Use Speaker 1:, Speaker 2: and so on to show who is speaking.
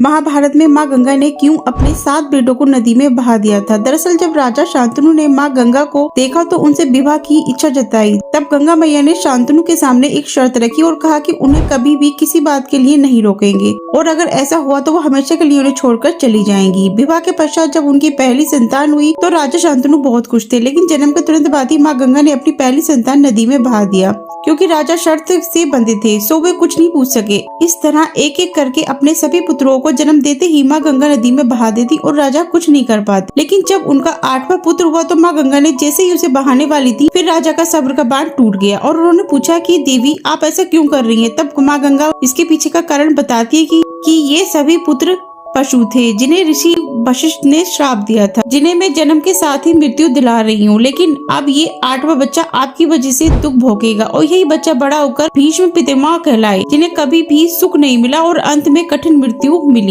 Speaker 1: महाभारत में माँ गंगा ने क्यों अपने 7 बेटों को नदी में बहा दिया था। दरअसल जब राजा शांतनु ने माँ गंगा को देखा तो उनसे विवाह की इच्छा जताई। तब गंगा मैया ने शांतनु के सामने एक शर्त रखी और कहा कि उन्हें कभी भी किसी बात के लिए नहीं रोकेंगे और अगर ऐसा हुआ तो वो हमेशा के लिए उन्हें छोड़कर चली जाएंगी। विवाह के पश्चात जब उनकी पहली संतान हुई तो राजा शांतनु बहुत खुश थे, लेकिन जन्म के तुरंत बाद ही माँ गंगा ने अपनी पहली संतान नदी में बहा दिया। क्योंकि राजा शर्त से बंधे थे सो वे कुछ नहीं पूछ सके। इस तरह एक एक करके अपने सभी पुत्रों को जन्म देते ही माँ गंगा नदी में बहा देती और राजा कुछ नहीं कर पाते। लेकिन जब उनका 8वां पुत्र हुआ तो माँ गंगा ने जैसे ही उसे बहाने वाली थी फिर राजा का सब्र का बांध टूट गया और उन्होंने पूछा कि देवी आप ऐसा क्यों कर रही हैं। तब माँ गंगा इसके पीछे का कारण बताती है कि ये सभी पुत्र पशु थे जिन्हें ऋषि वशिष्ठ ने श्राप दिया था, जिन्हें मैं जन्म के साथ ही मृत्यु दिला रही हूँ। लेकिन अब ये 8वां बच्चा आपकी वजह से दुख भोगेगा और यही बच्चा बड़ा होकर भीष्म पितामह कहलाए, जिन्हें कभी भी सुख नहीं मिला और अंत में कठिन मृत्यु मिली।